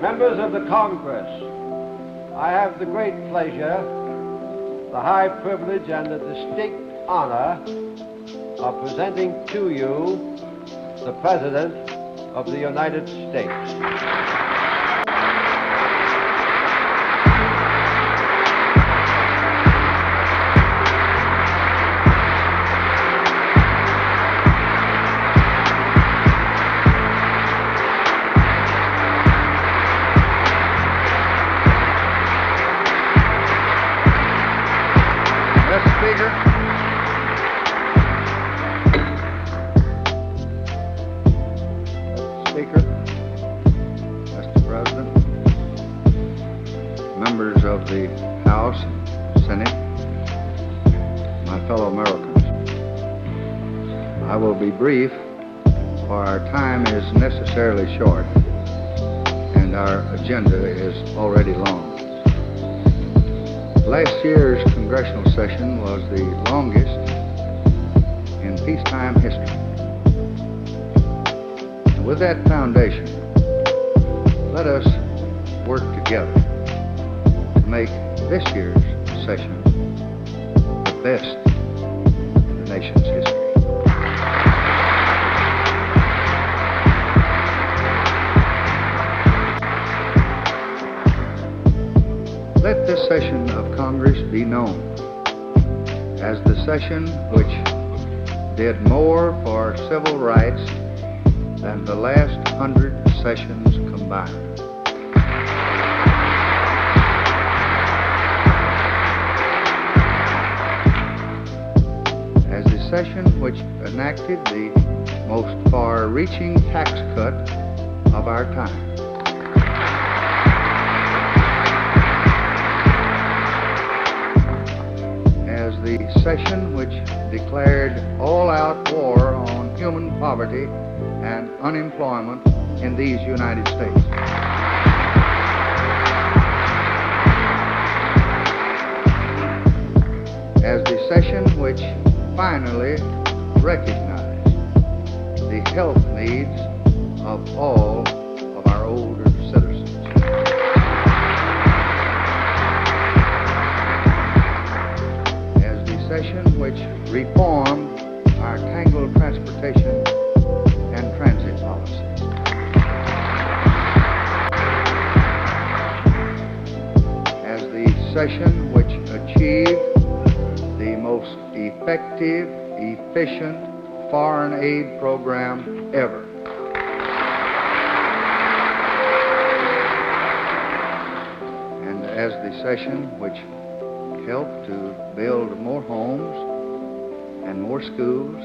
Members of the Congress, I have the great pleasure, the high privilege, and the distinct honor of presenting to you the President of the United States. Speaker. Speaker, Mr. President, members of the House and Senate, my fellow Americans, I will be brief, for our time is necessarily short and our agenda is already long. Last year's congressional session was the longest in peacetime history. And with that foundation, let us work together to make this year's session the best in the nation's history. Let this session of Congress be known as the session which did more for civil rights than the last 100 sessions combined. As the session which enacted the most far-reaching tax cut of our time. The session which declared all-out war on human poverty and unemployment in these United States. As the session which finally recognized the health needs of all of our older citizens. Session which reformed our tangled transportation and transit policies. As the session which achieved the most effective, efficient foreign aid program ever. And as the session which helped to build more homes and more schools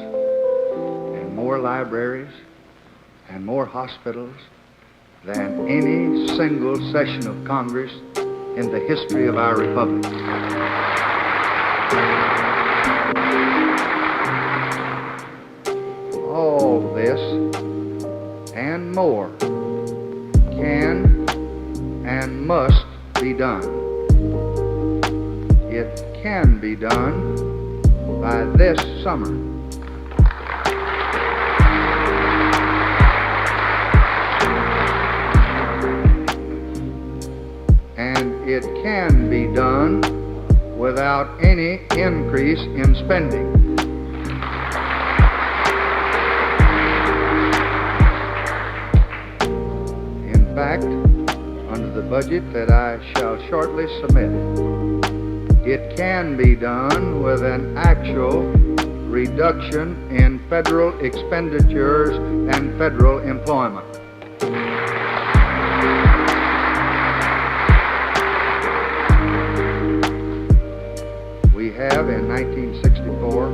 and more libraries and more hospitals than any single session of Congress in the history of our republic. All this and more can and must be done. It can be done by this summer. And it can be done without any increase in spending. In fact, under the budget that I shall shortly submit, it can be done with an actual reduction in federal expenditures and federal employment. We have in 1964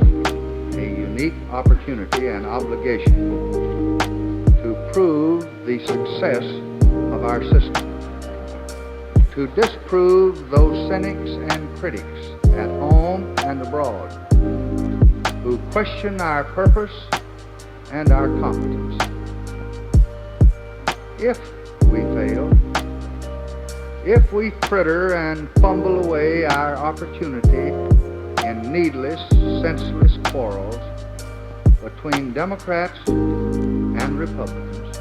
a unique opportunity and obligation to prove the success of our system, to disprove those cynics and critics at home and abroad who question our purpose and our competence. If we fail, if we fritter and fumble away our opportunity in needless, senseless quarrels between Democrats and Republicans,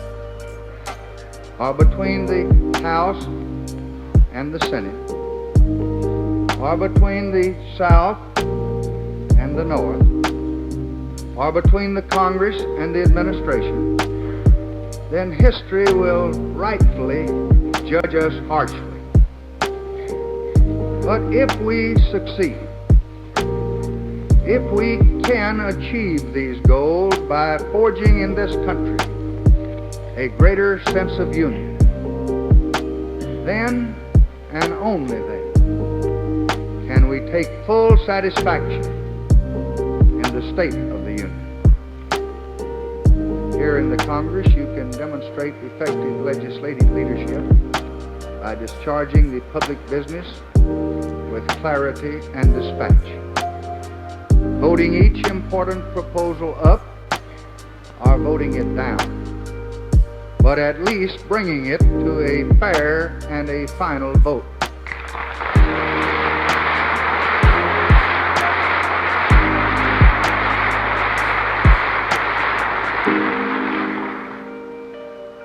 or between the House and the Senate, or between the South and the North, or between the Congress and the administration, then history will rightfully judge us harshly. But if we succeed, if we can achieve these goals by forging in this country a greater sense of union, then and only then can we take full satisfaction in the state of the Union. Here in the Congress, you can demonstrate effective legislative leadership by discharging the public business with clarity and dispatch, voting each important proposal up or voting it down, but at least bringing it to a fair and a final vote.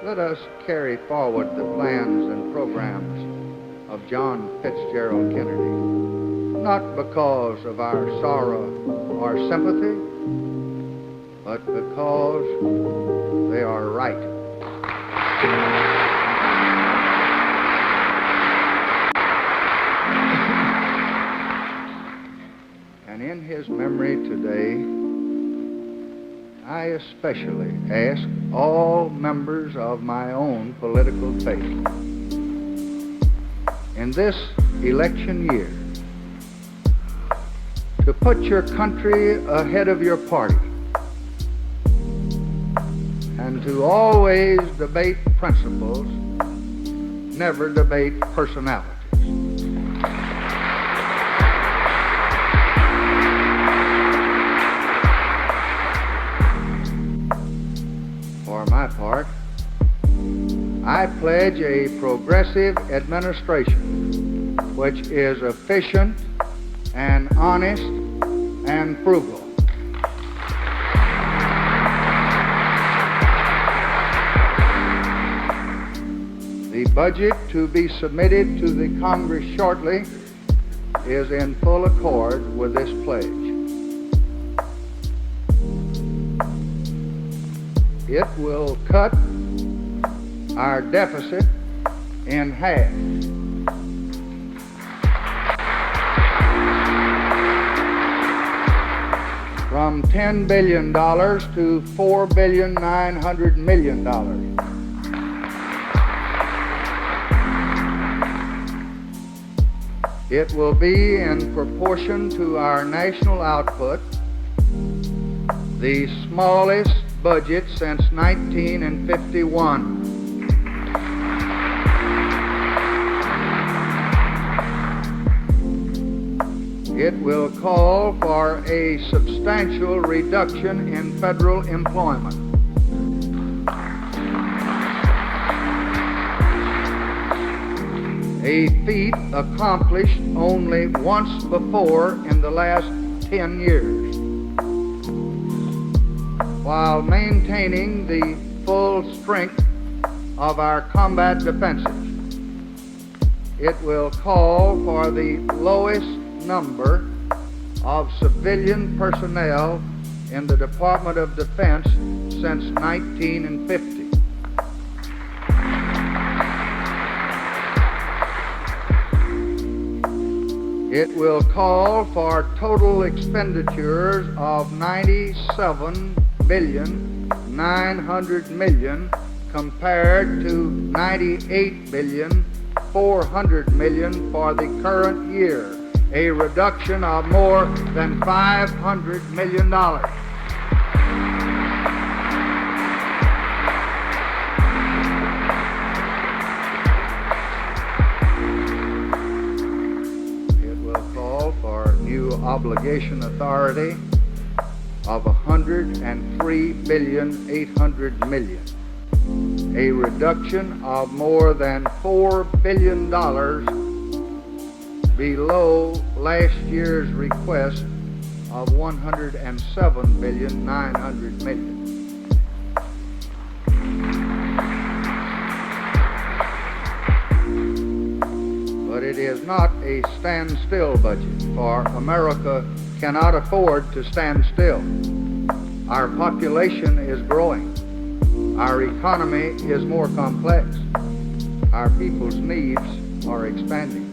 Let us carry forward the plans and programs of John Fitzgerald Kennedy, not because of our sorrow or sympathy, but because they are right. And in his memory today, I especially ask all members of my own political faith, in this election year, to put your country ahead of your party and to always debate principles, never debate personalities. For my part, I pledge a progressive administration which is efficient and honest and frugal. The budget to be submitted to the Congress shortly is in full accord with this pledge. It will cut our deficit in half. From $10 billion to $4.9 billion. It will be in proportion to our national output, the smallest budget since 1951. It will call for a substantial reduction in federal employment. A feat accomplished only once before in the last 10 years, while maintaining the full strength of our combat defenses. It will call for the lowest number of civilian personnel in the Department of Defense since 1950. It will call for total expenditures of $97.9 billion compared to $98.4 billion for the current year, a reduction of more than $500 million. Obligation authority of $103.8 billion, a reduction of more than $4 billion below last year's request of $107.9 billion. is not a standstill budget, for America cannot afford to stand still. Our population is growing. Our economy is more complex. Our people's needs are expanding.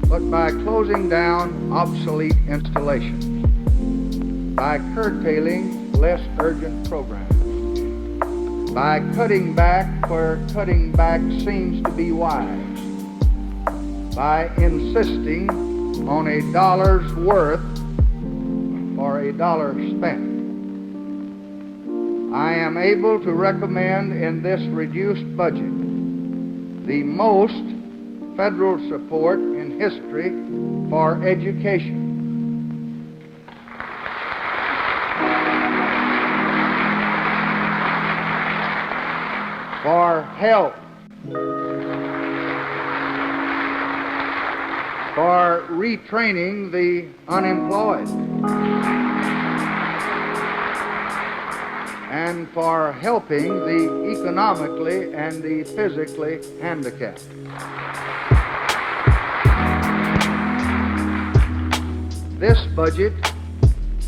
But by closing down obsolete installations, by curtailing less urgent programs, by cutting back where cutting back seems to be wise, by insisting on a dollar's worth for a dollar spent, I am able to recommend in this reduced budget the most federal support in history for education. For health, for retraining the unemployed, and for helping the economically and the physically handicapped. This budget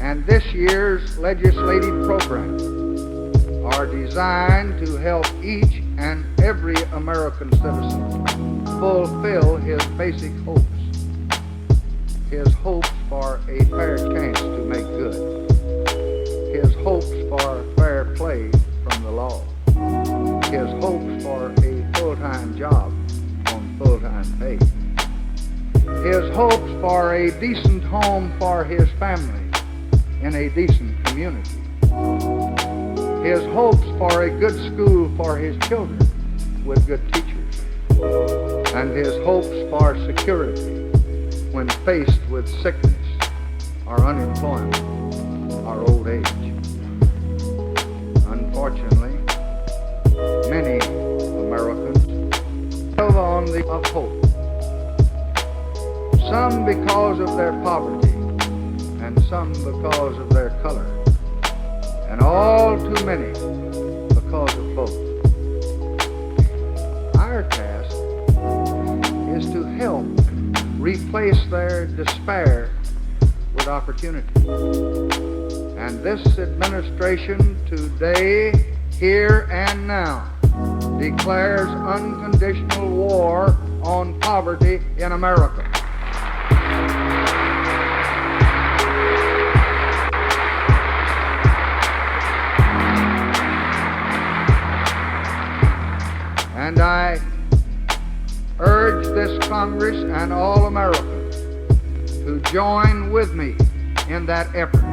and this year's legislative program are designed to help each and every American citizen fulfill his basic hopes. His hopes for a fair chance to make good. His hopes for fair play from the law. His hopes for a full-time job on full-time pay. His hopes for a decent home for his family in a decent community. His hopes for a good school for his children with good teachers. And his hopes for security when faced with sickness or unemployment or old age. Unfortunately, many Americans live on the of hope. Some because of their poverty, and some because of their color, and all too many because of both. Our task is to help replace their despair with opportunity. And this administration today, here and now, declares unconditional war on poverty in America. And I urge this Congress and all Americans to join with me in that effort.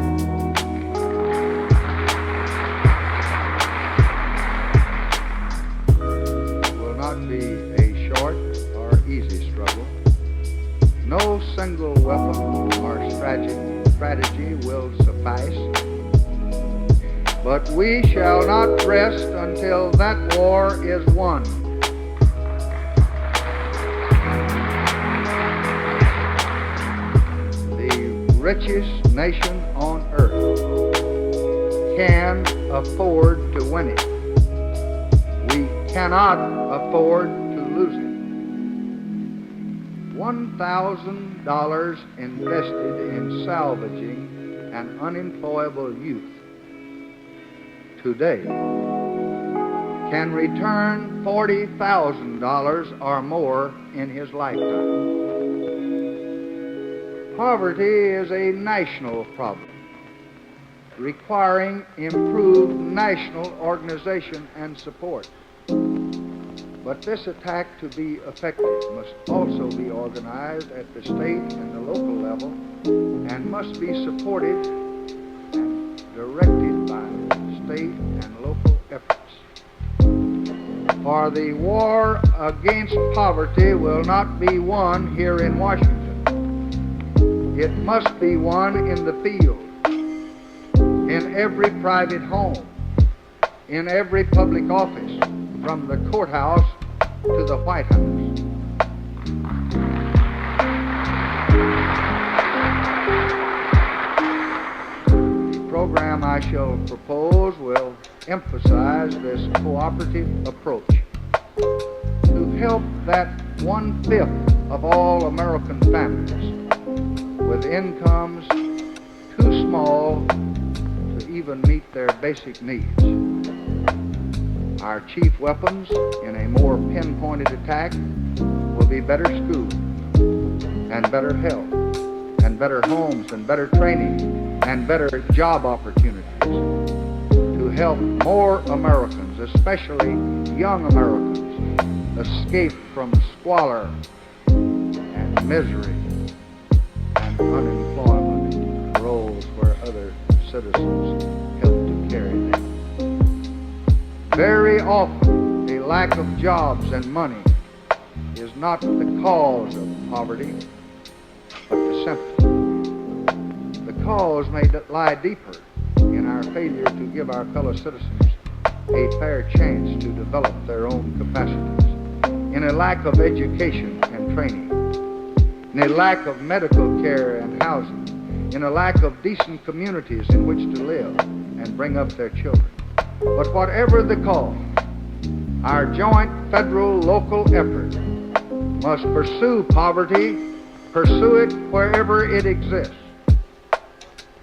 It will not be a short or easy struggle. No single weapon or strategy will suffice. But we shall not rest until that war is won. The richest nation on earth can afford to win it. We cannot afford to lose it. $1,000 invested in salvaging an unemployable youth today can return $40,000 or more in his lifetime. Poverty is a national problem, requiring improved national organization and support. But this attack to be effective must also be organized at the state and the local level and must be supported and directed by state and local efforts. For the war against poverty will not be won here in Washington. It must be won in the field, in every private home, in every public office, from the courthouse to the White House. The program I shall propose will emphasize this cooperative approach to help that 1/5 of all American families with incomes too small to even meet their basic needs. Our chief weapons in a more pinpointed attack will be better schools and better health and better homes and better training and better job opportunities to help more Americans, especially young Americans, escape from squalor and misery and unemployment roles where other citizens help to carry them. Very often, a lack of jobs and money is not the cause of poverty, but the symptom. The cause may lie deeper in our failure to give our fellow citizens a fair chance to develop their own capacities, in a lack of education and training, in a lack of medical care and housing, in a lack of decent communities in which to live and bring up their children. But whatever the cause, our joint federal-local effort must pursue poverty, pursue it wherever it exists,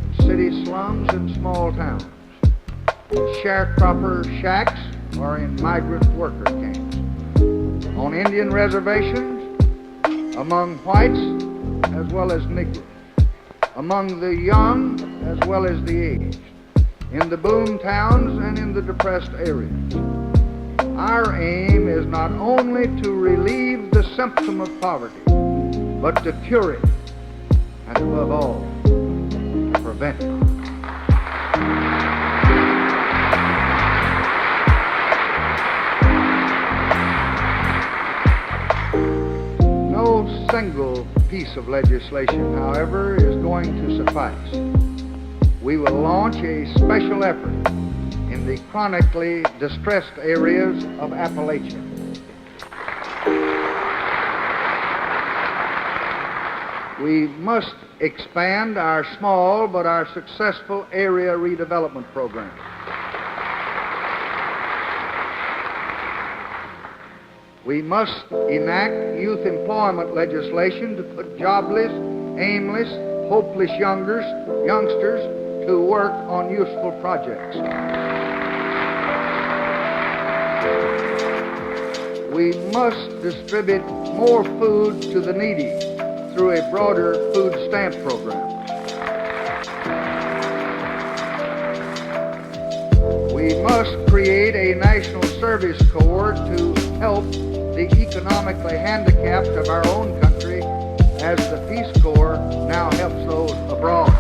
in city slums and small towns, in sharecropper shacks or in migrant worker camps, on Indian reservations, among whites as well as Negroes, among the young as well as the aged, in the boom towns and in the depressed areas. Our aim is not only to relieve the symptom of poverty, but to cure it, and above all, to prevent it. No single piece of legislation, however, is going to suffice. We will launch a special effort in the chronically distressed areas of Appalachia. We must expand our small but our successful area redevelopment program. We must enact youth employment legislation to put jobless, aimless, hopeless youngsters to work on useful projects. We must distribute more food to the needy through a broader food stamp program. We must create a national service corps to help the economically handicapped of our own country as the Peace Corps now helps those abroad.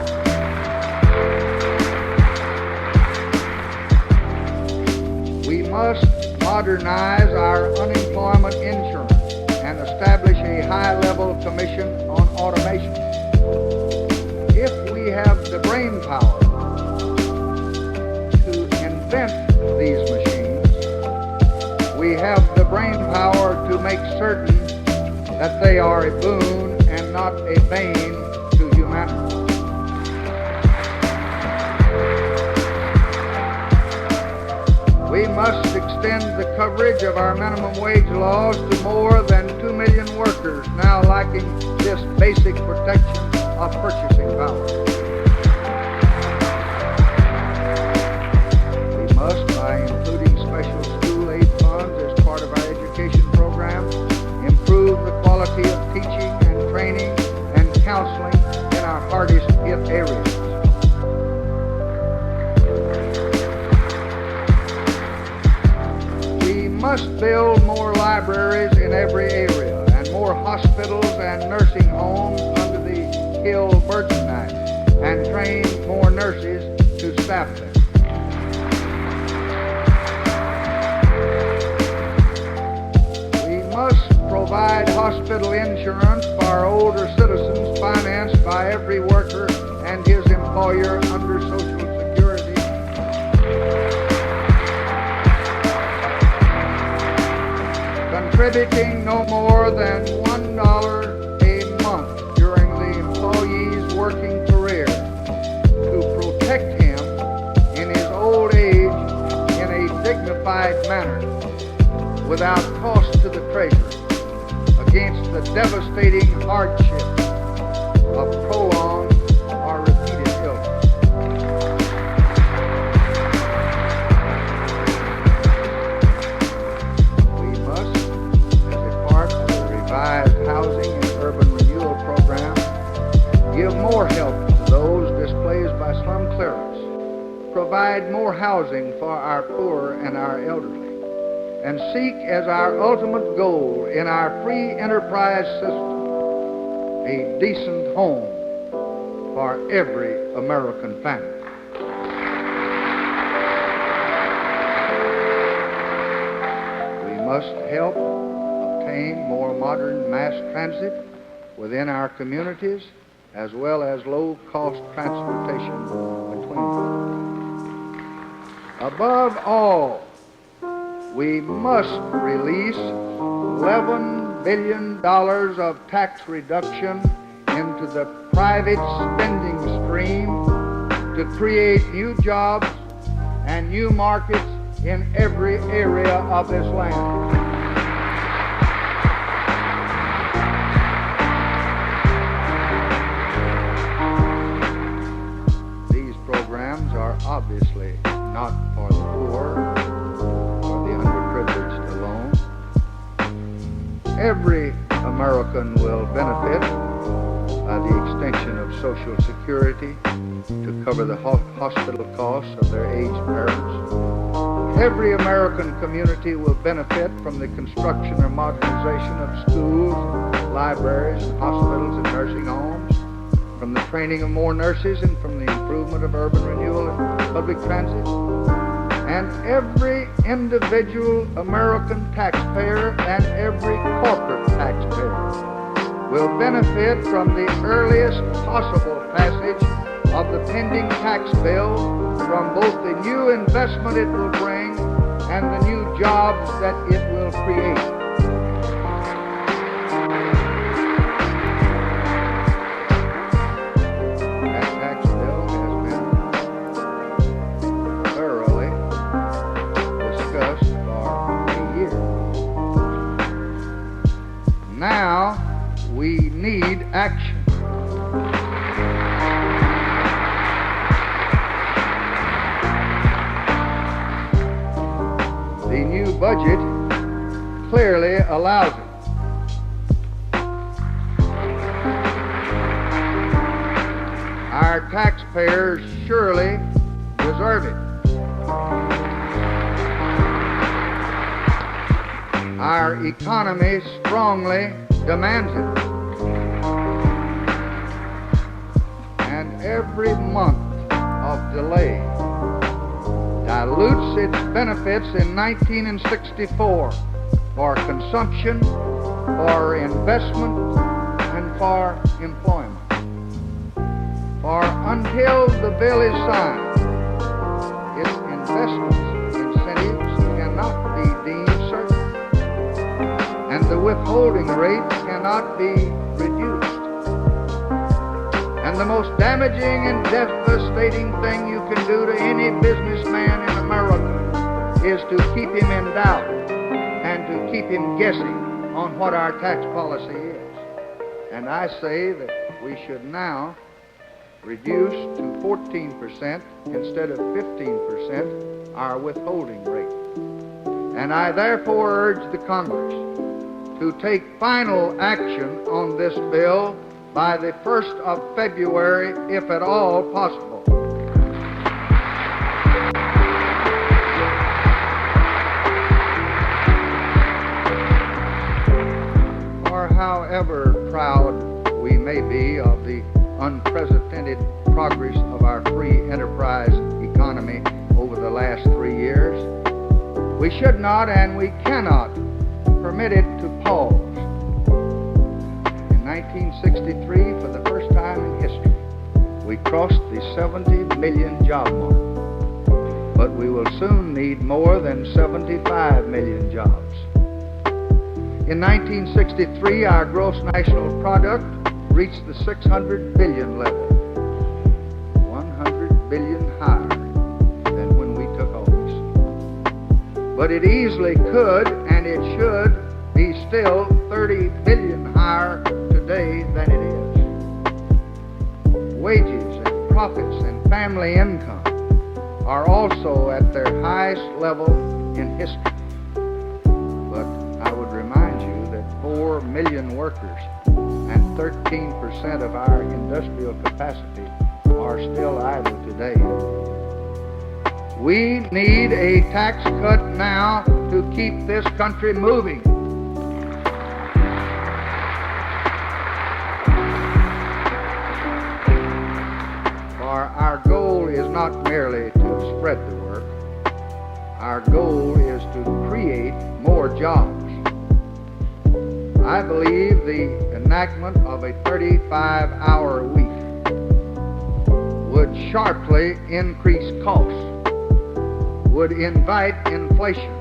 We must modernize our unemployment insurance and establish a high-level commission on automation. If we have the brain power to invent these machines, we have the brain power to make certain that they are a boon and not a bane to humanity. We must extend the coverage of our minimum wage laws to more than 2 million workers now lacking this basic protection of purchasing power. We must, by including special school aid funds as part of our education program, improve the quality of teaching and training and counseling in our hardest hit areas. We must build more libraries in every area and more hospitals and nursing homes under the Hill-Burton Act and train more nurses to staff them. We must provide hospital insurance for our older citizens financed by every worker and his employer under Social Security. Contributing no more than $1 a month during the employee's working career to protect him in his old age in a dignified manner without cost to the Treasury. against the devastating hardships of prolonged or repeated illness. We must, as a part of the revised housing and urban renewal program, give more help to those displaced by slum clearance, provide more housing for our poor and our elderly, and seek as our ultimate goal in our free enterprise system a decent home for every American family. We must help obtain more modern mass transit within our communities, as well as low-cost transportation between them. Above all, we must release $11 billion of tax reduction into the private spending stream to create new jobs and new markets in every area of this land. These programs are obviously not for the poor or the underprivileged alone. Every American will benefit by the extension of Social Security to cover the hospital costs of their aged parents. Every American community will benefit from the construction or modernization of schools, libraries, hospitals, and nursing homes, from the training of more nurses, and from the improvement of urban renewal and public transit. And every individual American taxpayer and every corporate taxpayer will benefit from the earliest possible passage of the pending tax bill, from both the new investment it will bring and the new jobs that it will create. Now we need action. The new budget clearly allows it. Our taxpayers surely deserve it. Our economy strongly demands it. And every month of delay dilutes its benefits in 1964 for consumption, for investment, and for employment. For until the bill is signed, its investment incentives cannot be deemed certain, and the withholding rate cannot be reduced. And the most damaging and devastating thing you can do to any businessman in America is to keep him in doubt and to keep him guessing on what our tax policy is. And I say that we should now reduce to 14% instead of 15% our withholding rate. And I therefore urge the Congress to take final action on this bill by the 1st of February, if at all possible. For however proud we may be of the unprecedented progress of our free enterprise economy over the last 3 years, we should not and we cannot permit it to pause. In 1963, for the first time in history, we crossed the 70 million job mark, but we will soon need more than 75 million jobs. In 1963, our gross national product reached the 600 billion level, 100 billion higher than when we took office. But it easily could and it should be still 30 billion family income are also at their highest level in history. But I would remind you that 4 million workers and 13% of our industrial capacity are still idle today. We need a tax cut now to keep this country moving. For our goal is not merely to spread the work. Our goal is to create more jobs. I believe the enactment of a 35-hour week would sharply increase costs, would invite inflation,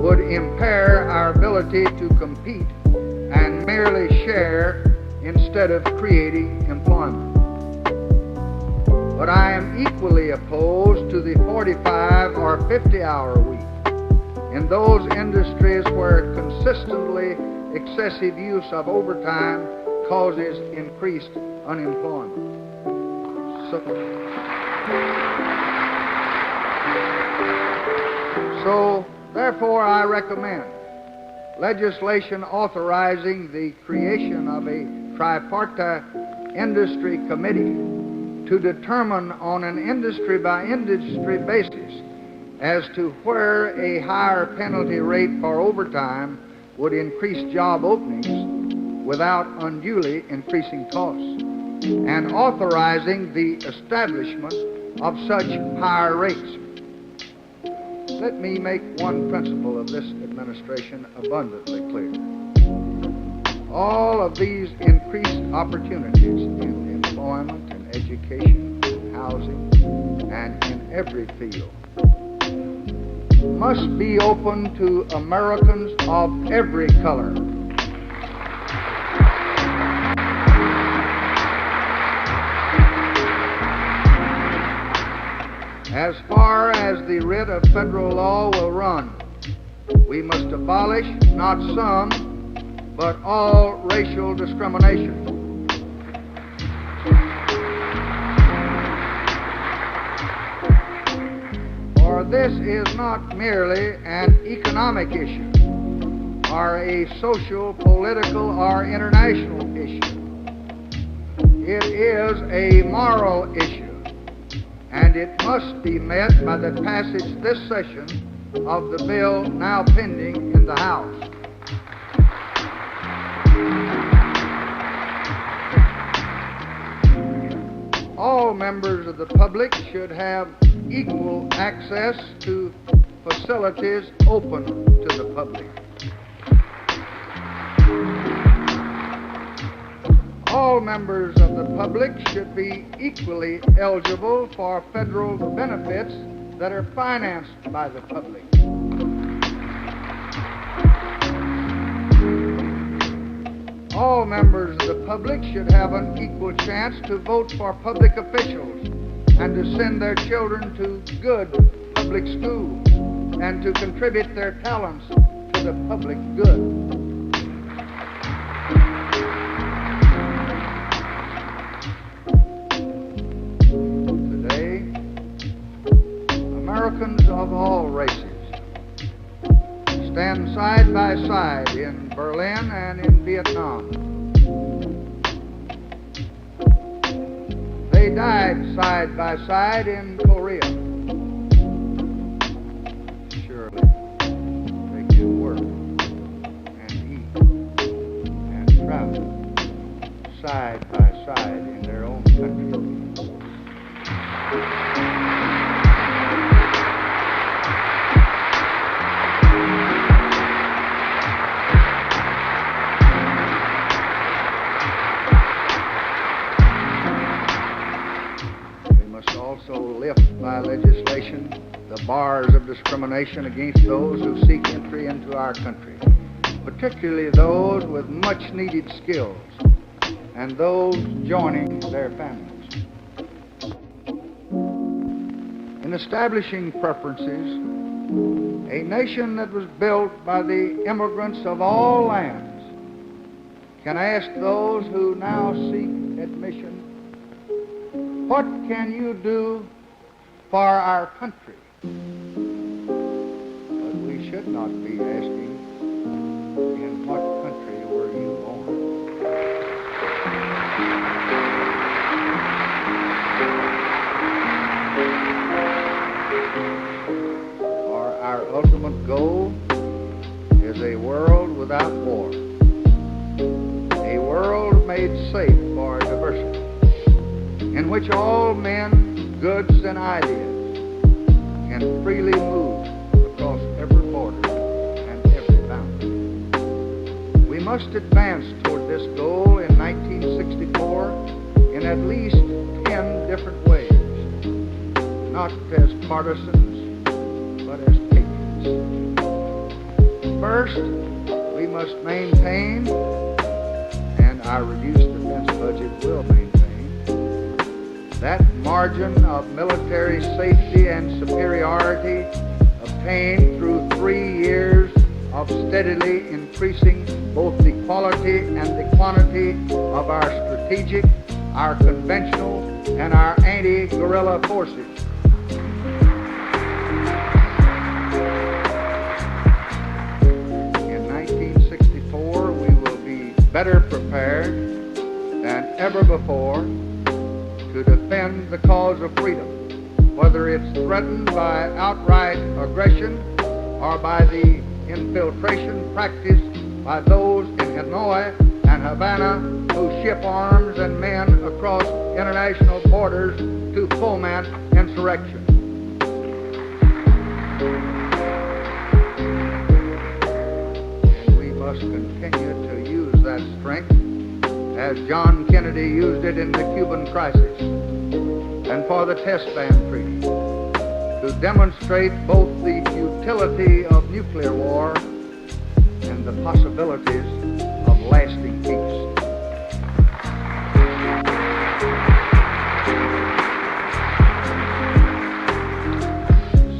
would impair our ability to compete and merely share instead of creating employment. But I am equally opposed to the 45 or 50-hour week in those industries where consistently excessive use of overtime causes increased unemployment. So, therefore, I recommend legislation authorizing the creation of a tripartite industry committee to determine on an industry-by-industry basis as to where a higher penalty rate for overtime would increase job openings without unduly increasing costs, and authorizing the establishment of such higher rates. Let me make one principle of this administration abundantly clear. All of these increased opportunities in employment, in education, in housing, and in every field must be open to Americans of every color. As far as the writ of federal law will run, we must abolish not some, but all racial discrimination. For this is not merely an economic issue, or a social, political, or international issue. It is a moral issue, and it must be met by the passage this session of the bill now pending in the House. All members of the public should have equal access to facilities open to the public. All members of the public should be equally eligible for federal benefits that are financed by the public. All members of the public should have an equal chance to vote for public officials and to send their children to good public schools and to contribute their talents to the public good. Americans of all races stand side by side in Berlin and in Vietnam. They died side by side in Korea. Surely they can work and eat and travel side by side in their own country. Also lift by legislation the bars of discrimination against those who seek entry into our country, particularly those with much needed skills and those joining their families. In establishing preferences, a nation that was built by the immigrants of all lands can ask those who now seek admission, what can you do for our country? But we should not be asking, in what country were you born? For our ultimate goal is a world without war, a world made safe for diversity, in which all men, goods, and ideas can freely move across every border and every boundary. We must advance toward this goal in 1964 in at least 10 different ways, not as partisans, but as patriots. First, we must maintain, and our reduced defense budget will maintain, that margin of military safety and superiority obtained through 3 years of steadily increasing both the quality and the quantity of our strategic, our conventional, and our anti-guerrilla forces. In 1964, we will be better prepared than ever before to defend the cause of freedom, whether it's threatened by outright aggression or by the infiltration practiced by those in Hanoi and Havana who ship arms and men across international borders to foment insurrection. And we must continue to use that strength as John Kennedy used it in the Cuban crisis, and for the Test Ban Treaty, to demonstrate both the futility of nuclear war and the possibilities of lasting peace.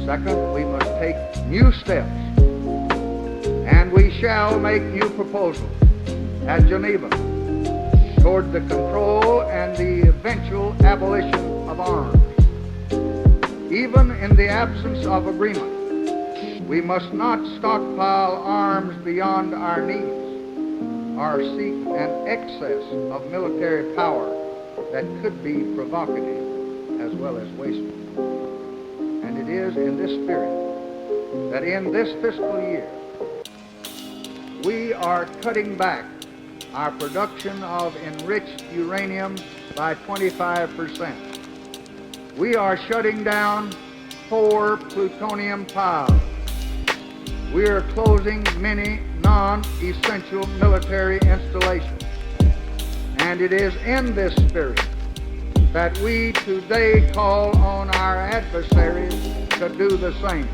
Second, we must take new steps, and we shall make new proposals at Geneva toward the control and the eventual abolition of arms. Even in the absence of agreement, we must not stockpile arms beyond our needs or seek an excess of military power that could be provocative as well as wasteful. And it is in this spirit that in this fiscal year, we are cutting back our production of enriched uranium by 25%. We are shutting down 4 plutonium piles. We are closing many non-essential military installations. And it is in this spirit that we today call on our adversaries to do the same.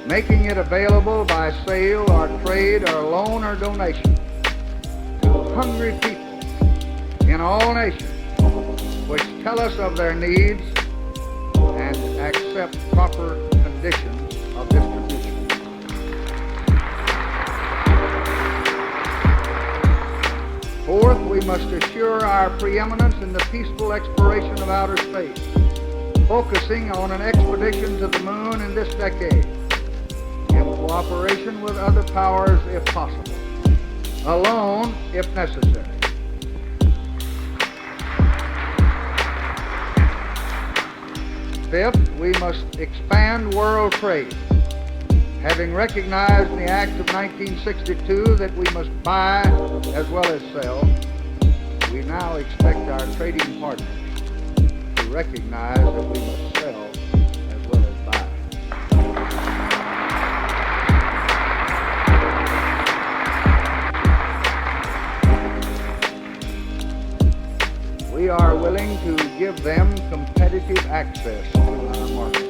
Making it available by sale or trade or loan or donation to hungry people in all nations, which tell us of their needs and accept proper conditions of distribution. Fourth, we must assure our preeminence in the peaceful exploration of outer space, focusing on an expedition to the moon in this decade, in cooperation with other powers if possible, alone if necessary. Fifth, we must expand world trade. Having recognized in the Act of 1962 that we must buy as well as sell, we now expect our trading partners to recognize that we must sell as well as buy. We are willing to give them competitive access to our market,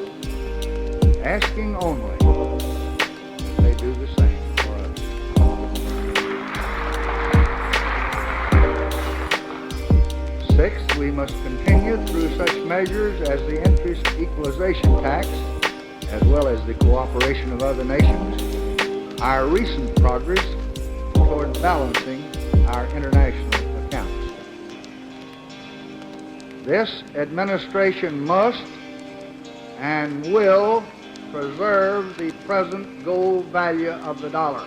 asking only that they do the same for us. Sixth, we must continue through such measures as the interest equalization tax, as well as the cooperation of other nations, our recent progress toward balancing our international accounts. This administration must and will preserve the present gold value of the dollar.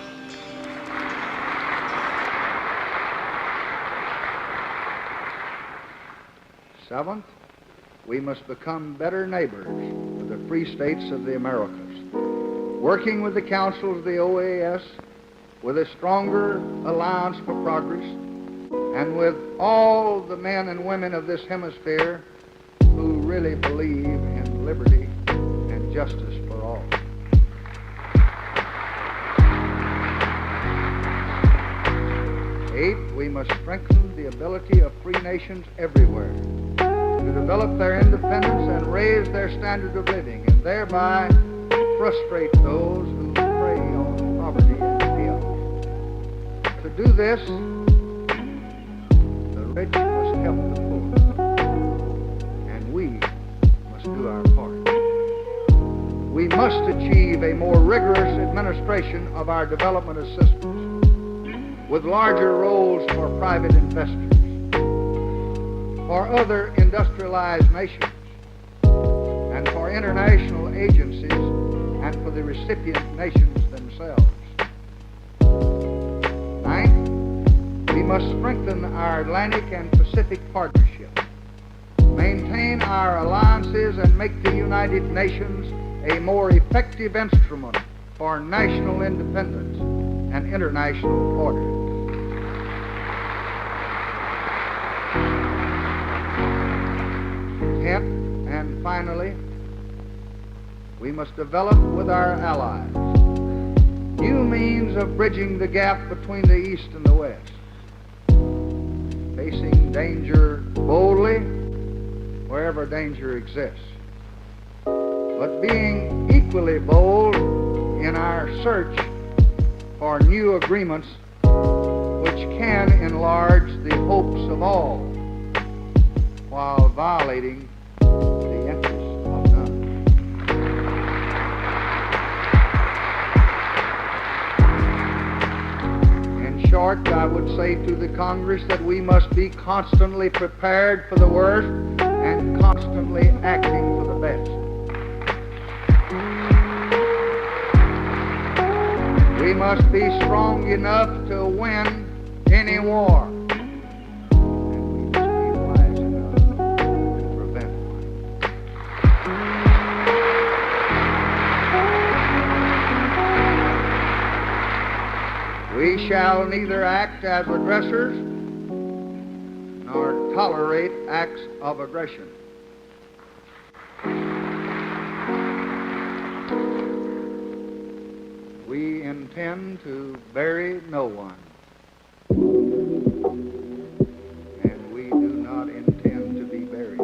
Seventh, we must become better neighbors with the free states of the Americas, working with the councils of the OAS, with a stronger alliance for progress, and with all the men and women of this hemisphere who really believe in liberty and justice for all. Eighth, we must strengthen the ability of free nations everywhere to develop their independence and raise their standard of living, and thereby frustrate those who prey on poverty and chaos. To do this, the rich must help the poor, and we must do our part. We must achieve a more rigorous administration of our development assistance, with larger roles for private investors, for other industrialized nations, and for international agencies, and for the recipient nations themselves. Ninth, we must strengthen our Atlantic and Pacific partnership, maintain our alliances, and make the United Nations a more effective instrument for national independence and international order. Tenth, and finally, we must develop with our allies new means of bridging the gap between the East and the West, facing danger boldly wherever danger exists, but being equally bold in our search for new agreements which can enlarge the hopes of all while violating the interests of none. In short, I would say to the Congress that we must be constantly prepared for the worst and constantly acting for the best. We must be strong enough to win any war, and we must be wise enough to prevent one. We shall neither act as aggressors nor tolerate acts of aggression. We intend to bury no one, and we do not intend to be buried.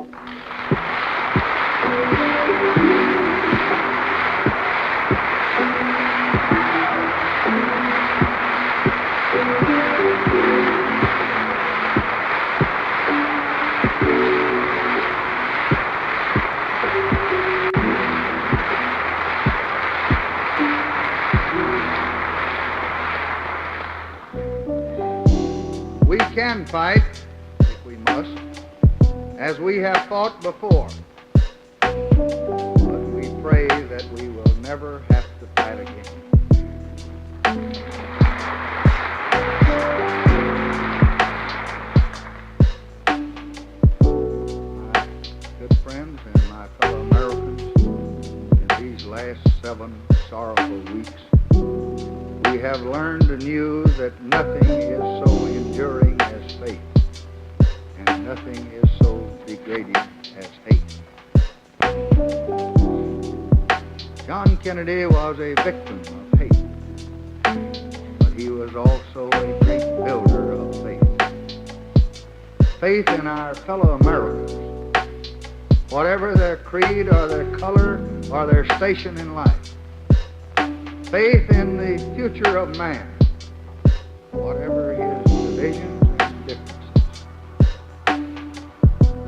We can fight, if we must, as we have fought before, but we pray that we will never have to fight again. My good friends and my fellow Americans, in these last 7 sorrowful weeks, we have learned anew that nothing is so enduring as faith, and nothing is so degrading as hate. John Kennedy was a victim of hate, but he was also a great builder of faith. Faith in our fellow Americans, whatever their creed or their color or their station in life. Faith in the future of man, whatever his divisions and differences.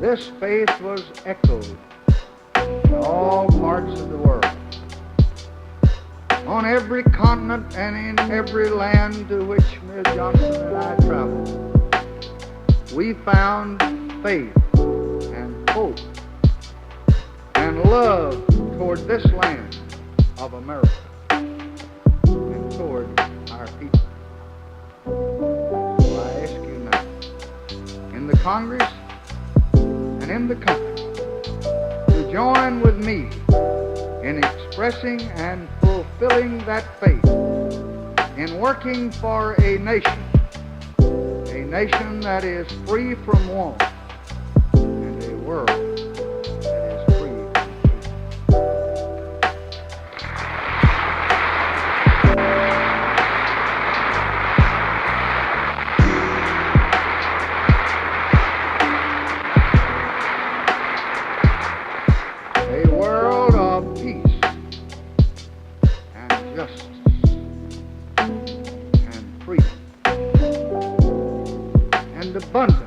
this faith was echoed in all parts of the world. On every continent and in every land to which Ms. Johnson and I traveled, we found faith and hope and love toward this land of America and toward our people. So I ask you now, in the Congress and in the country, to join with me in expressing and fulfilling that faith, in working for a nation that is free from want, and a world that is free from a world of peace and justice and freedom and abundance